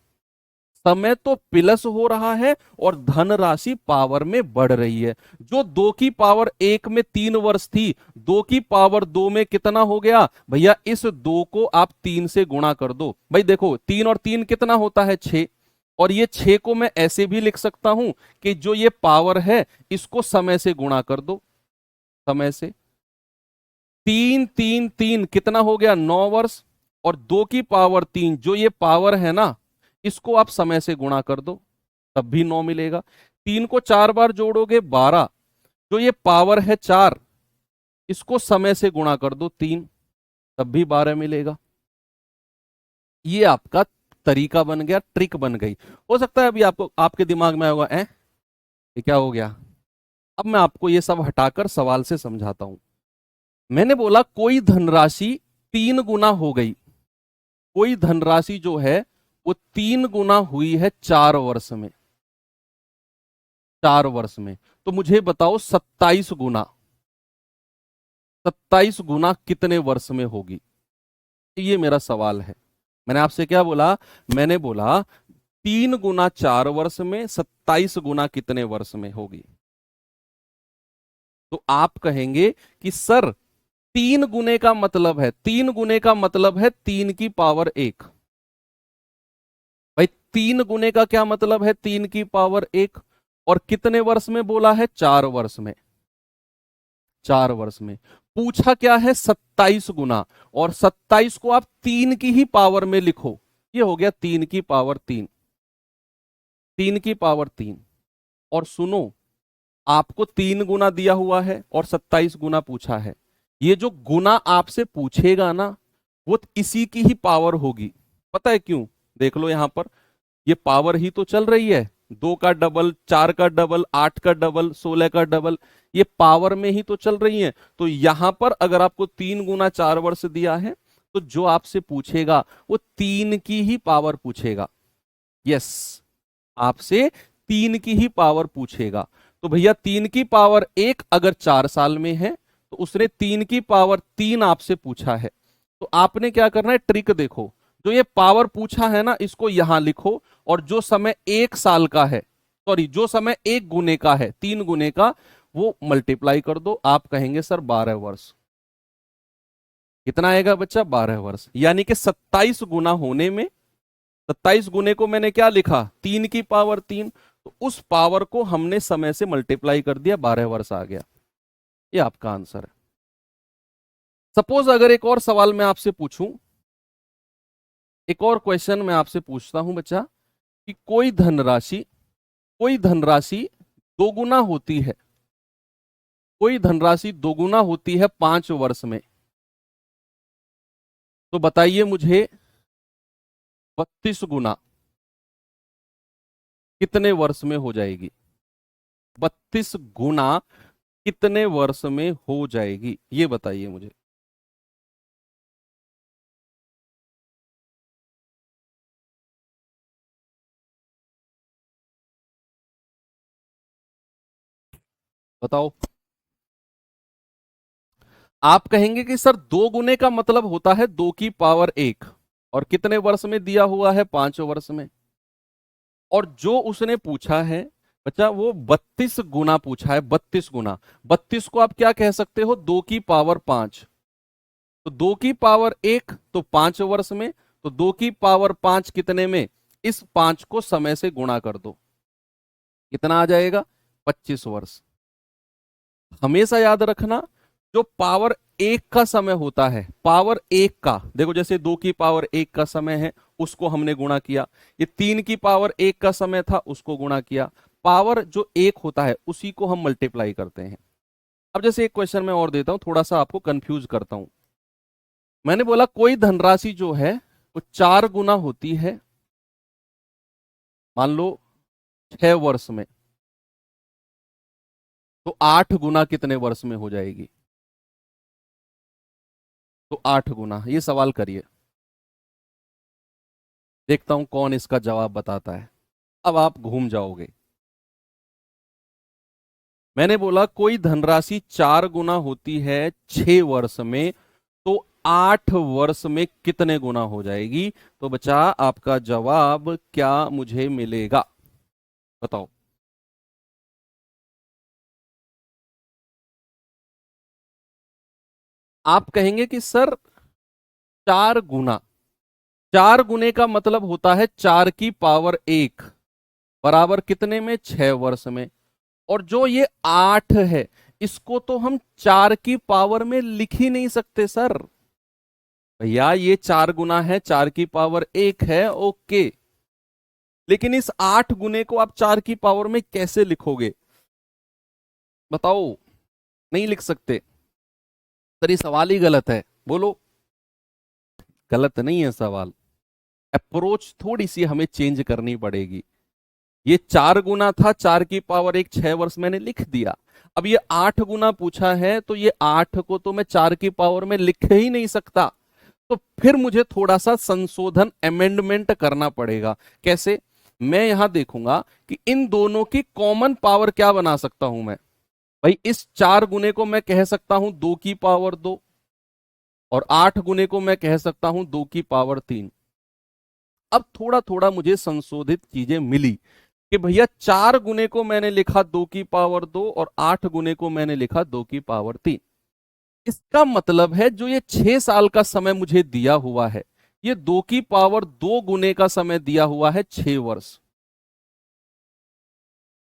समय तो प्लस हो रहा है और धन राशि पावर में बढ़ रही है। जो 2 की पावर 1 में 3 वर्ष थी, 2 की पावर 2 में कितना हो गया भैया? इस 2 को आप 3 से गुणा कर दो। भाई देखो 3 और 3 कितना होता है? 6। और ये 6 को मैं ऐसे भी लिख सकता हूं कि जो ये पावर है इसको समय से गुणा कर दो, समय से। 3 3 3 कितना हो गया? 9 वर्ष। और 2 की पावर 3 जो ये पावर है ना, इसको आप समय से गुणा कर दो, तब भी 9 मिलेगा। 3 को 4 बार जोड़ोगे 12। जो ये पावर है 4, इसको समय से गुणा कर दो 3, तब भी 12 मिलेगा। ये आपका तरीका बन गया, ट्रिक बन गई। हो सकता है अभी आपको, आपके दिमाग में होगा ये क्या हो गया? अब मैं आपको ये सब हटाकर सवाल से समझाता हूं। मैंने बोला कोई धनराशि 3 गुना हो गई, कोई धनराशि जो है वो 3 गुना हुई है 4 वर्ष में, 4 वर्ष में। तो मुझे बताओ 27 गुना, 27 गुना कितने वर्ष में होगी? ये मेरा सवाल है। मैंने आपसे क्या बोला? मैंने बोला 3 गुना 4 वर्ष में, 27 गुना कितने वर्ष में होगी? तो आप कहेंगे कि सर 3 गुने का मतलब है, 3 गुने का मतलब है 3 की पावर 1। भाई 3 गुने का क्या मतलब है? 3 की पावर 1। और कितने वर्ष में बोला है? 4 वर्ष में, 4 वर्ष में। पूछा क्या है? 27 गुना। और 27 को आप 3 की ही पावर में लिखो, ये हो गया 3 की पावर 3, 3 की पावर 3। और सुनो, आपको 3 गुना दिया हुआ है और 27 गुना पूछा है। ये जो गुना आपसे पूछेगा ना, वो इसी की ही पावर होगी। पता है क्यों? देख लो यहां पर, ये पावर ही तो चल रही है। 2 का डबल, 4 का डबल, 8 का डबल, 16 का डबल, ये पावर में ही तो चल रही है। तो यहां पर अगर आपको 3 गुना 4 वर्ष दिया है, तो जो आपसे पूछेगा वो 3 की ही पावर पूछेगा। यस, आपसे 3 की ही पावर पूछेगा। तो भैया 3 की पावर 1 अगर 4 साल में है, तो उसने 3 की पावर 3 आपसे पूछा है। तो आपने क्या करना है? ट्रिक देखो, जो ये पावर पूछा है ना, इसको यहां लिखो, और जो समय 1 साल का है, सॉरी जो समय 1 गुने का है, 3 गुने का, वो मल्टीप्लाई कर दो। आप कहेंगे सर 12 वर्ष। कितना आएगा बच्चा? 12 वर्ष। यानी कि 27 गुना होने में, 27 गुने को मैंने क्या लिखा? 3 की पावर 3। तो उस पावर को हमने समय से मल्टीप्लाई कर दिया, 12 वर्ष आ गया। ये आपका आंसर है। सपोज अगर एक और सवाल मैं आपसे पूछूं, एक और क्वेश्चन मैं आपसे पूछता हूं बच्चा, कि कोई धनराशि दोगुना होती है, कोई धनराशि दोगुना होती है 5 वर्ष में। तो बताइए मुझे 32 गुना कितने वर्ष में हो जाएगी? 32 गुना कितने वर्ष में हो जाएगी, ये बताइए मुझे। बताओ। आप कहेंगे कि सर 2 गुने का मतलब होता है 2 की पावर 1, और कितने वर्ष में दिया हुआ है, 5 वर्ष में। और जो उसने पूछा है बच्चा, वो 32 गुना पूछा है, 32 गुना। 32 को आप क्या कह सकते हो, 2 की पावर 5। तो 2 की पावर 1 तो 5 वर्ष में, तो 2 की पावर 5 कितने में, इस 5 को समय से गुणा कर दो, कितना आ जाएगा, 25 वर्ष। हमेशा याद रखना, जो पावर 1 का समय होता है, पावर 1 का, देखो जैसे 2 की पावर 1 का समय है, उसको हमने गुणा किया। ये 3 की पावर 1 का समय था, उसको गुणा किया। पावर जो 1 होता है उसी को हम मल्टीप्लाई करते हैं। अब जैसे एक क्वेश्चन मैं और देता हूं, थोड़ा सा आपको कंफ्यूज करता हूं। मैंने बोला कोई धनराशि जो है वो 4 गुना होती है, मान लो 6 वर्ष में, तो 8 गुना कितने वर्ष में हो जाएगी, तो 8 गुना। ये सवाल करिए, देखता हूं कौन इसका जवाब बताता है। अब आप घूम जाओगे। मैंने बोला कोई धनराशि 4 गुना होती है 6 वर्ष में, तो 8 वर्ष में कितने गुना हो जाएगी। तो बच्चा आपका जवाब क्या मुझे मिलेगा, बताओ। आप कहेंगे कि सर 4 गुना, 4 गुने का मतलब होता है 4 की पावर 1 बराबर कितने में, 6 वर्ष में। और जो ये 8 है, इसको तो हम 4 की पावर में लिख ही नहीं सकते सर। भैया ये 4 गुना है, 4 की पावर 1 है, ओके। लेकिन इस 8 गुने को आप 4 की पावर में कैसे लिखोगे, बताओ। नहीं लिख सकते सर, ये सवाल ही गलत है, बोलो। गलत नहीं है सवाल, अप्रोच थोड़ी सी हमें चेंज करनी पड़ेगी। ये 4 गुना था, 4 की पावर 1 6 वर्ष मैंने लिख दिया। अब ये 8 गुना पूछा है, तो ये 8 को तो मैं 4 की पावर में लिख ही नहीं सकता। तो फिर मुझे थोड़ा सा संशोधन, अमेंडमेंट करना पड़ेगा। कैसे, मैं यहां देखूंगा कि इन दोनों की कॉमन पावर क्या बना सकता हूं मैं। भाई इस 4 गुने को मैं कह सकता हूं 2 की पावर 2, और 8 गुने को मैं कह सकता हूं 2 की पावर 3। अब थोड़ा थोड़ा मुझे संशोधित चीजें मिली कि भैया 4 गुने को मैंने लिखा 2 की पावर 2, और 8 गुने को मैंने लिखा 2 की पावर 3। इसका मतलब है जो ये 6 साल का समय मुझे दिया हुआ है, ये 2 की पावर 2 गुने का समय दिया हुआ है, 6 वर्ष।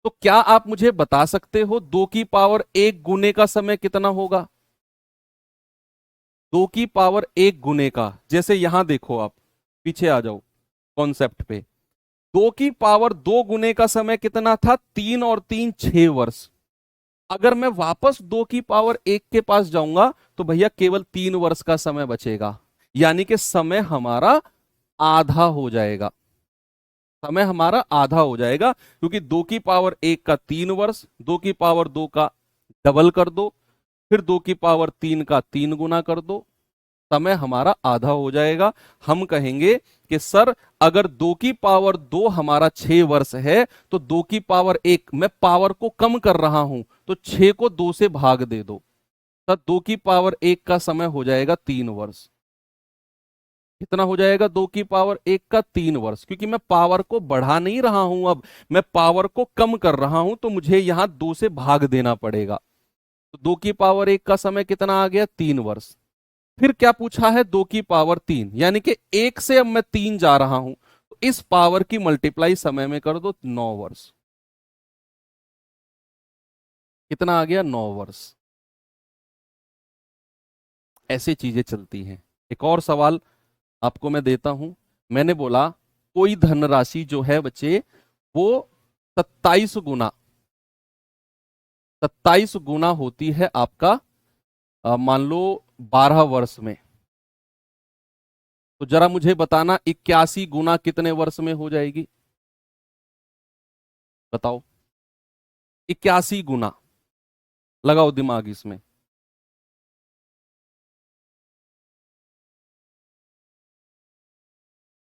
तो क्या आप मुझे बता सकते हो 2 की पावर 1 गुने का समय कितना होगा, 2 की पावर 1 गुने का। जैसे यहां देखो, आप पीछे आ जाओ कॉन्सेप्ट पे। 2 की पावर 2 गुने का समय कितना था, 3 और 3 6 वर्ष। अगर मैं वापस 2 की पावर 1 के पास जाऊंगा, तो भैया केवल 3 वर्ष का समय बचेगा, यानी कि समय हमारा आधा हो जाएगा। समय हमारा आधा हो जाएगा, क्योंकि 2 की पावर 1 का 3 वर्ष, 2 की पावर 2 का डबल कर दो, फिर 2 की पावर 3 का 3 गुना कर दो, समय हमारा आधा हो जाएगा। हम कहेंगे कि सर अगर 2 की पावर 2 हमारा 6 वर्ष है, तो 2 की पावर 1 मैं पावर को कम कर रहा हूं, तो 6 को 2 से भाग दे दो, तब 2 की पावर 1 का समय हो जाएगा 3 वर्ष। कितना हो जाएगा, 2 की पावर 1 का 3 वर्ष, क्योंकि मैं पावर को बढ़ा नहीं रहा हूं, अब मैं पावर को कम कर रहा हूं, तो मुझे यहां 2 से भाग देना पड़ेगा। तो 2 की पावर 1 का समय कितना आ गया, 3 वर्ष। फिर क्या पूछा है, 2 की पावर 3, यानी कि 1 से अब मैं 3 जा रहा हूं, तो इस पावर की मल्टीप्लाई समय में कर दो, 9 वर्ष। कितना आ गया, 9 वर्ष। ऐसी चीजें चलती हैं। एक और सवाल आपको मैं देता हूं। मैंने बोला कोई धनराशि जो है बच्चे, वो 27 गुना, 27 गुना होती है आपका, मान लो 12 वर्ष में। तो जरा मुझे बताना 81 गुना कितने वर्ष में हो जाएगी, बताओ। 81 गुना, लगाओ दिमाग इसमें।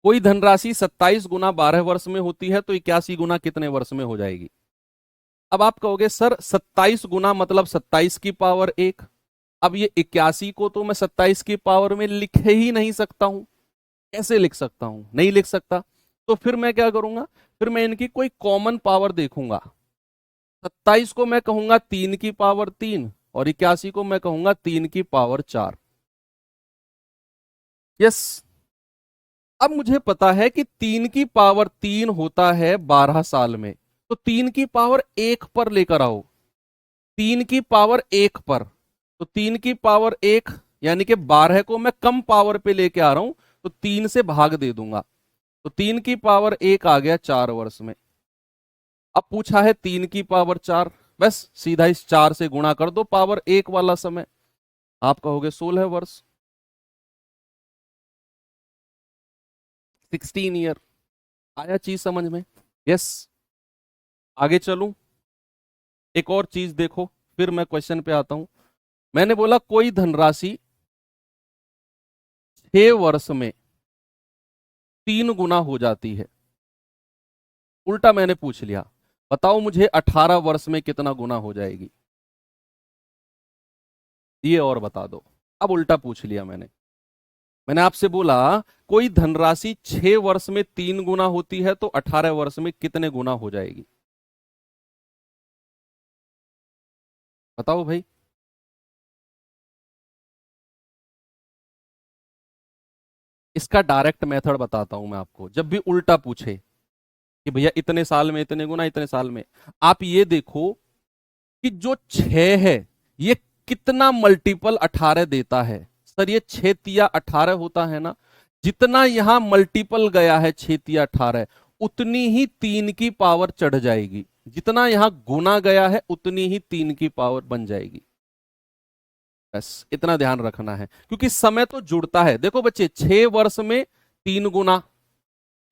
कोई धनराशि 27 गुना 12 वर्ष में होती है, तो 81 गुना कितने वर्ष में हो जाएगी। अब आप कहोगे सर 27 गुना मतलब 27 की पावर 1। अब ये 81 को तो मैं 27 की पावर में लिख ही नहीं सकता हूं। कैसे लिख सकता हूं? नहीं लिख सकता। तो फिर मैं क्या करूंगा? फिर मैं इनकी कोई कॉमन पावर देखूंगा। 27 को मैं कहूंगा 3 की पावर 3 और 81 को मैं कहूंगा 3 की पावर 4। यस। अब मुझे पता है कि 3 की पावर 3 होता है 12 साल में। तो 3 की पावर 1 पर लेकर आओ। 3 की पावर 1 पर। तो 3 की पावर 1 यानी कि 12 को मैं कम पावर पे लेके आ रहा हूं, तो 3 से भाग दे दूंगा। तो 3 की पावर 1 आ गया 4 वर्ष में। अब पूछा है 3 की पावर 4। बस सीधा इस 4 से गुणा कर दो पावर 1 वाला समय। आप कहोगे 16 वर्ष। 16 ईयर। आया चीज समझ में? यस। आगे चलूं। एक और चीज देखो, फिर मैं क्वेश्चन पे आता हूं। मैंने बोला कोई धनराशि 6 वर्ष में 3 गुना हो जाती है। उल्टा मैंने पूछ लिया, बताओ मुझे 18 वर्ष में कितना गुना हो जाएगी? ये और बता दो। अब उल्टा पूछ लिया मैंने। मैंने आपसे बोला कोई धनराशि 6 वर्ष में 3 गुना होती है, तो 18 वर्ष में कितने गुना हो जाएगी? बताओ भाई। इसका डायरेक्ट मेथड बताता हूं मैं आपको। जब भी उल्टा पूछे कि भैया इतने साल में इतने गुना, इतने साल में, आप ये देखो कि जो 6 है ये कितना मल्टीपल 18 देता है। सर ये 6 तिया 18 होता है ना। जितना यहां मल्टीपल गया है 6 तिया 18, उतनी ही 3 की पावर चढ़ जाएगी। जितना यहां गुना गया है उतनी ही 3 की पावर बन जाएगी। बस इतना ध्यान रखना है, क्योंकि समय तो जुड़ता है। देखो बच्चे, 6 वर्ष में 3 गुना,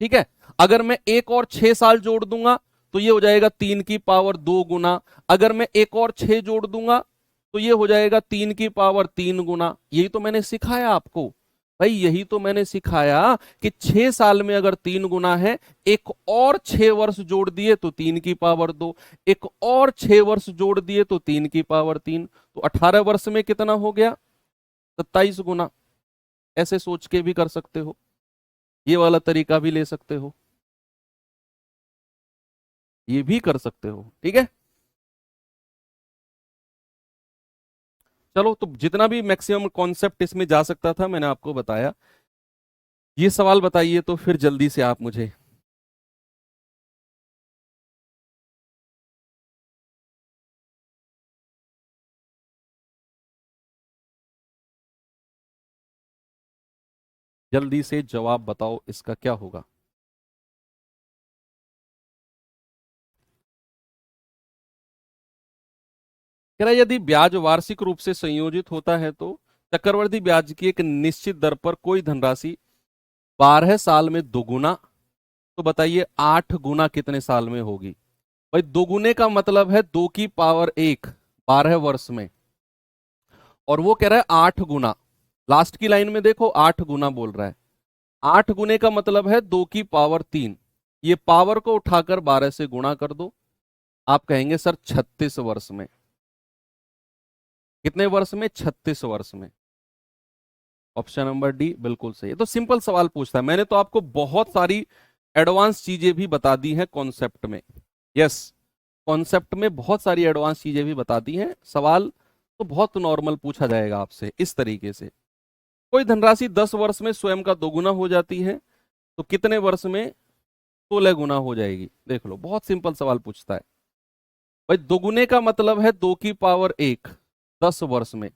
ठीक है। अगर मैं एक और 6 साल जोड़ दूंगा तो ये हो जाएगा 3 की पावर 2 गुना। अगर मैं एक और 6 जोड़ दूंगा तो ये हो जाएगा 3 की पावर 3 गुना। यही तो मैंने सिखाया आपको भाई, यही तो मैंने सिखाया कि 6 साल में अगर 3 गुना है, एक और 6 वर्ष जोड़ दिए तो 3 की पावर 2, एक और 6 वर्ष जोड़ दिए तो 3 की पावर 3, तो 18 वर्ष में कितना हो गया? 27 गुना। ऐसे सोच के भी कर सकते हो, ये वाला तरीका भी ले सकते हो, ये भी कर सकते हो, ठीक है। चलो, तो जितना भी मैक्सिमम कॉन्सेप्ट इसमें जा सकता था मैंने आपको बताया। ये सवाल बताइए तो फिर जल्दी से आप मुझे। जल्दी से जवाब बताओ, इसका क्या होगा? कह रहा है यदि ब्याज वार्षिक रूप से संयोजित होता है तो चक्रवृद्धि ब्याज की एक निश्चित दर पर कोई धनराशि 12 साल में दोगुना, तो बताइए 8 गुना कितने साल में होगी? भाई दोगुने का मतलब है 2 की पावर 1 12 वर्ष में, और वो कह रहा है 8 गुना। लास्ट की लाइन में देखो 8 गुना बोल रहा है। 8 गुने का मतलब है 2 की पावर 3। ये पावर को उठाकर 12 से गुणा कर दो। आप कहेंगे सर 36 वर्ष में। कितने वर्ष में? 36 वर्ष में। ऑप्शन नंबर डी बिल्कुल सही है। तो सिंपल सवाल पूछता है। मैंने तो आपको बहुत सारी एडवांस चीजें भी बता दी हैं कॉन्सेप्ट में। यस, कॉन्सेप्ट में बहुत सारी एडवांस चीजें भी बता दी हैं। सवाल तो बहुत नॉर्मल पूछा जाएगा आपसे इस तरीके से। कोई धनराशि 10 वर्ष में स्वयं का दोगुना हो जाती है, तो कितने वर्ष में 16 गुना हो जाएगी? देख लो, बहुत सिंपल सवाल पूछता है। भाई दोगुने का मतलब है 2 की पावर 1 10 वर्ष में।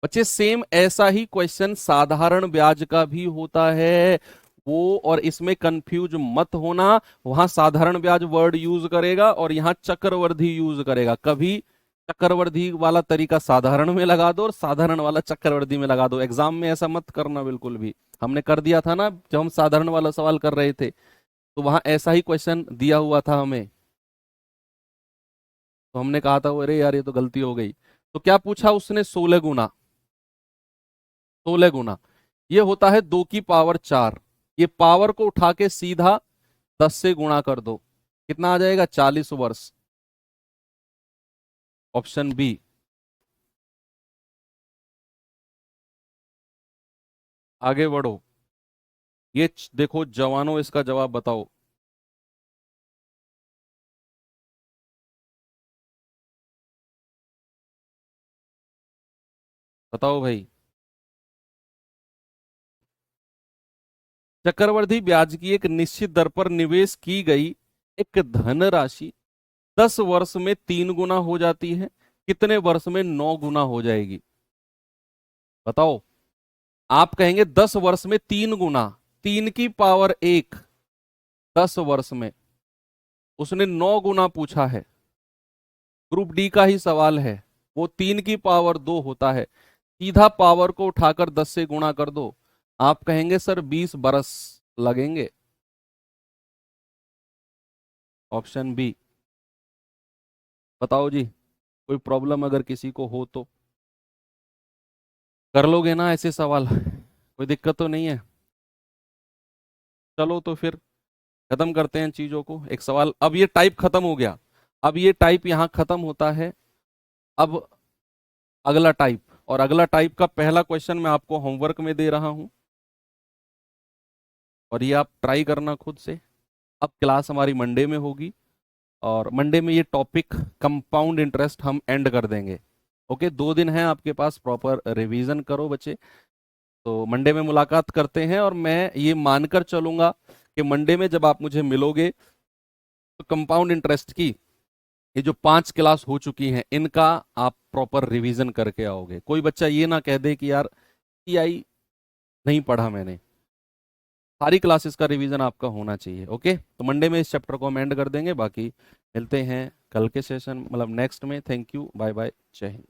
बच्चे सेम ऐसा ही क्वेश्चन साधारण ब्याज का भी होता है वो, और इसमें कंफ्यूज मत होना। वहां साधारण ब्याज वर्ड यूज करेगा और यहां चक्रवृद्धि यूज करेगा। कभी चक्रवृद्धि वाला तरीका साधारण में लगा दो और साधारण वाला चक्रवृद्धि में लगा दो। एग्जाम में ऐसा मत करना बिल्कुल भी। हमने कर दिया था ना जब हम साधारण वाला सवाल कर रहे थे, तो वहां ऐसा ही क्वेश्चन दिया हुआ था हमें, तो हमने कहा था अरे यार ये तो गलती हो गई। तो क्या पूछा उसने? 16 गुना। 16 गुना ये होता है 2 की पावर 4। ये पावर को उठा के सीधा 10 से गुणा कर दो, कितना आ जाएगा? 40 वर्ष। Option B. आगे बढ़ो। देखो जवानों, इसका जवाब बताओ। बताओ भाई। चक्रवृद्धि ब्याज की एक निश्चित दर पर निवेश की गई एक धनराशि 10 वर्ष में 3 गुना हो जाती है, कितने वर्ष में 9 गुना हो जाएगी? बताओ। आप कहेंगे 10 वर्ष में 3 गुना, 3 की पावर 1, 10 वर्ष में। उसने 9 गुना पूछा है, ग्रुप डी का ही सवाल है। वो 3 की पावर 2 होता है, सीधा पावर को उठाकर 10 से गुणा कर दो। आप कहेंगे सर 20 बरस लगेंगे। Option B. बताओ जी, कोई प्रॉब्लम अगर किसी को हो तो कर लोगे ना ऐसे सवाल? कोई दिक्कत तो नहीं है? चलो तो फिर खत्म करते हैं चीजों को। एक सवाल, अब ये टाइप खत्म हो गया, अब ये टाइप यहां खत्म होता है। अब अगला टाइप, और अगला टाइप का पहला क्वेश्चन मैं आपको होमवर्क में दे रहा हूं, और ये आप ट्राई करना खुद से। अब क्लास हमारी मंडे में होगी, और मंडे में ये टॉपिक कंपाउंड इंटरेस्ट हम एंड कर देंगे। ओके, 2 दिन है आपके पास, प्रॉपर रिवीजन करो बच्चे। तो मंडे में मुलाकात करते हैं, और मैं ये मानकर चलूंगा कि मंडे में जब आप मुझे मिलोगे तो कंपाउंड इंटरेस्ट की ये जो 5 क्लास हो चुकी हैं इनका आप प्रॉपर रिवीजन करके आओगे। कोई बच्चा ये ना कह दे कि यार आई नहीं पढ़ा मैंने। सारी क्लासेस का रिवीजन आपका होना चाहिए। ओके, तो मंडे में इस चैप्टर को हम एंड कर देंगे, बाकी मिलते हैं कल के सेशन, मतलब नेक्स्ट में। थैंक यू, बाय बाय, जय हिंद।